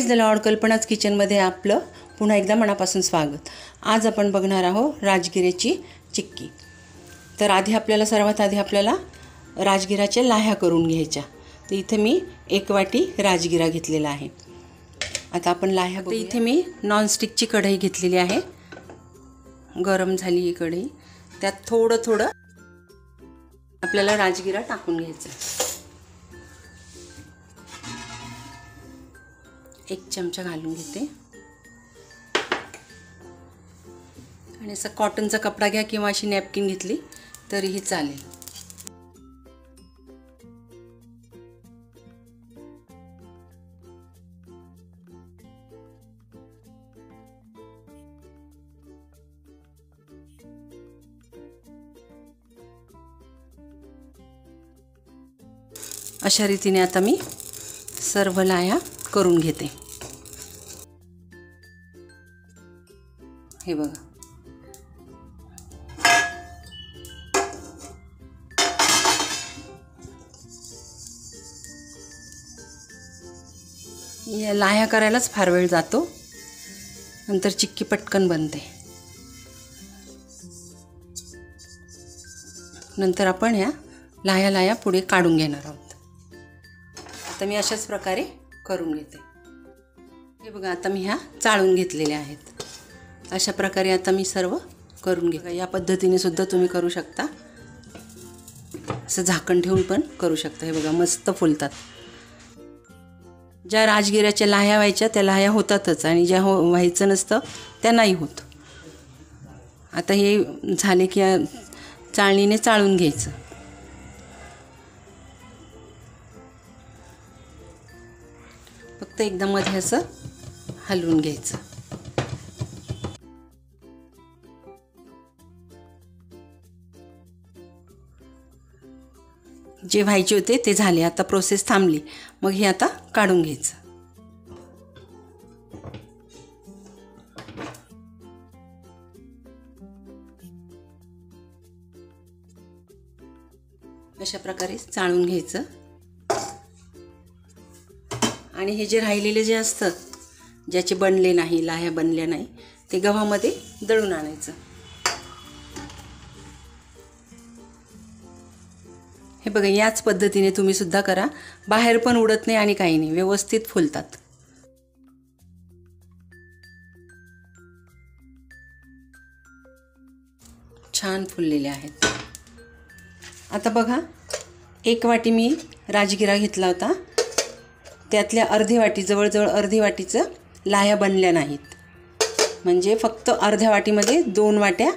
Praise the Lord. कल्पनाच किचनमध्ये आपलं पुन्हा एकदा मनापासून स्वागत. आज आपण बघणार आहोत राजगिऱ्याची चिक्की. तर सर्वात आधी आपल्याला राजगिराच्या लाह्या करून घ्यायच्या. तर इथे मी 1 वाटी राजगिरा घेतलेला आहे. आता आपण लाह्या बघूया. इथे मी नॉनस्टिकची कढई घेतलेली आहे. गरम झाली ही कढई. त्यात थोडं थोडं आपल्याला राजगिरा टाकून घ्यायचा. 1 चमचा घालून घेते. आणि असा कॉटनचा कपडा घ्या किंवा अशी नॅपकिन घेतली तरीही चालेल. अशा रीतीने आता मी सर्व लाह्या करून घेते. हे बघा, या लाह्या करायलाच फार वेळ जातो. नंतर चिक्की पटकन बनते. नंतर आपण ह्या लाह्या पुढे काढून घेणार आहोत. आता मी अशाच प्रकारे करून घेते. हे बघा, आता मी ह्या चाळून घेतलेल्या आहेत. अशा प्रकारे आता मी सर्व करून घेते. या पद्धतीने सुद्धा तुम्ही करू शकता. असं झाकण ठेवून पण करू शकता. हे बघा, मस्त फुलतात. ज्या राजगिऱ्याच्या लाह्या व्हायच्या त्या लाह्या होतातच, आणि ज्या व्हायचं नसतं त्या नाही होत. आता हे झाले की चाळणीने चाळून घ्यायचं. फक्त एकदा मध्ये असं हलवून घ्यायचं. जे व्हायचे होते ते झाले. आता प्रोसेस थांबली. मग हे आता काढून घ्यायचं. अशा प्रकारे चाळून घ्यायचं. आणि हे जे राहिलेले जे असतं, ज्याचे बनले नाही, लाह्या बनल्या नाही, ते गव्हामध्ये दळून आणायचं. हे बघा, याच पद्धतीने तुम्ही सुद्धा करा. बाहेर पण उडत नाही आणि काही नाही, व्यवस्थित फुलतात. छान फुललेले आहेत. आता बघा, 1 वाटी मी राजगिरा घेतला होता. त्यातल्या अर्धी वाटी, जवळजवळ अर्धी वाटीचं लाह्या बनल्या नाहीत. म्हणजे फक्त अर्ध्या वाटीमध्ये 2 वाट्या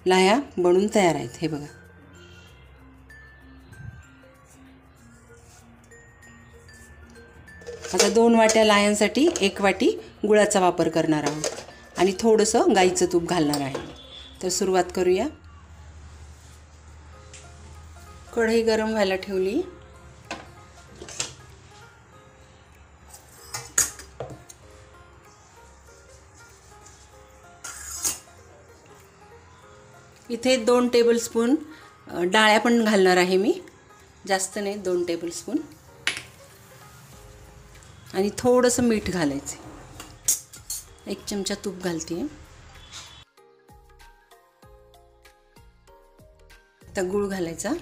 लाह्या बनून तयार आहेत. हे बघा, आता 2 वाट्या लाह्यांसाठी 1 वाटी गुळाचा वापर करणार आहोत. आणि थोडंसं गाईचं तूप घालणार आहे. तर सुरुवात करूया. कढई गरम व्हायला ठेवली. इथे 2 टेबलस्पून डाळ्या पण घालणार आहे मी. जास्त नाही, 2 टेबलस्पून. आणि थोडंसं मीठ घालायचं. 1 चमचा तूप घालते. आता गूळ घालायचा.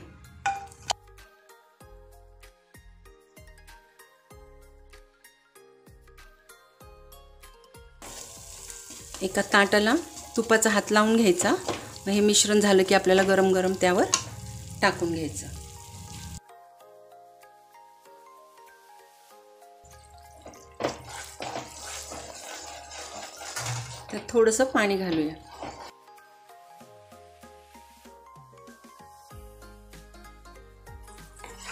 एका ताटाला तुपाचा हात लावून घ्यायचा. मग हे मिश्रण झालं की आपल्याला गरम गरम त्यावर टाकून घ्यायचं. त्यात थोडंसं पाणी घालूया.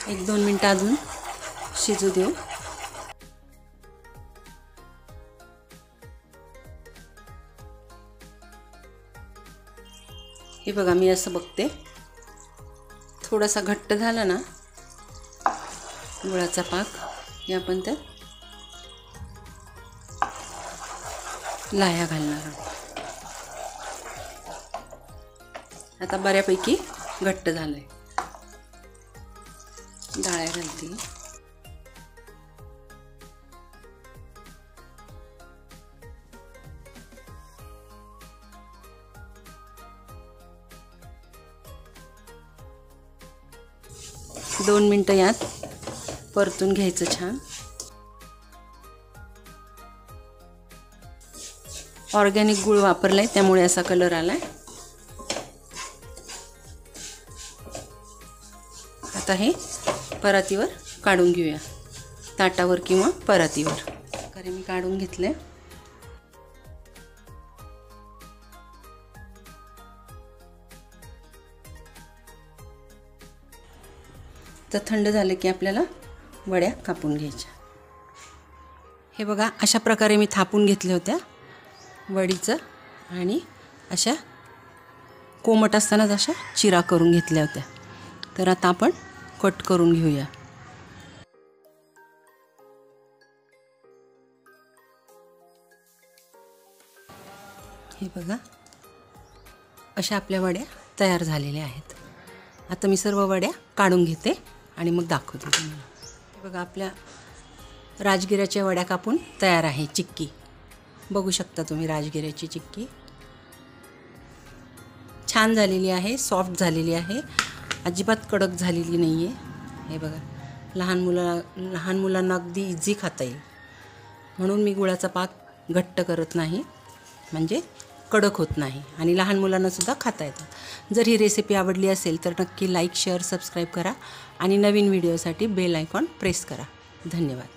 एक 2 मिनिटं अजून शिजू देऊ. हे बघा, मी असं बघते. थोडासा घट्ट झाला ना गुळाचा पाक, हे आपण त्यात लाह्या घालणार आहोत. आता बऱ्यापैकी घट्ट झालंय. डाळ्या घालते. 2 मिनटं यात परतून घ्यायचं छान. ऑर्गॅनिक गूळ वापरलाय त्यामुळे असा कलर आलाय. आता हे परातीवर काढून घेऊया, ताटावर किंवा परातीवर. कारण मी काढून घेतले. तर थंड झालं की आपल्याला वड्या कापून घ्यायच्या. हे बघा, अशा प्रकारे मी थापून घेतल्या होत्या वडीचं आणि अशा कोमट असतानाच अशा चिरा करून घेतल्या होत्या. तर आता आपण कट करून घेऊया. हे बघा, अशा आपल्या वड्या तयार झालेल्या आहेत. आता मी सर्व वड्या काढून घेते आणि मग दाखवते तुम्हाला. हे बघा, आपल्या राजगिऱ्याच्या वड्या कापून तयार आहे चिक्की. बघू शकता तुम्ही राजगिऱ्याची चिक्की छान झालेली आहे, सॉफ्ट झालेली आहे, अजिबात कडक झालेली नाही आहे. हे बघा, लहान मुलांना अगदी इझी खाता येईल म्हणून मी गुळाचा पाक घट्ट करत नाही, म्हणजे कडक होत नाही आणि लहान मुलांनासुद्धा खाता येतात. जर ही रेसिपी आवडली असेल तर नक्की लाईक, शेअर, सबस्क्राईब करा आणि नवीन व्हिडिओसाठी बेल आयकॉन प्रेस करा. धन्यवाद.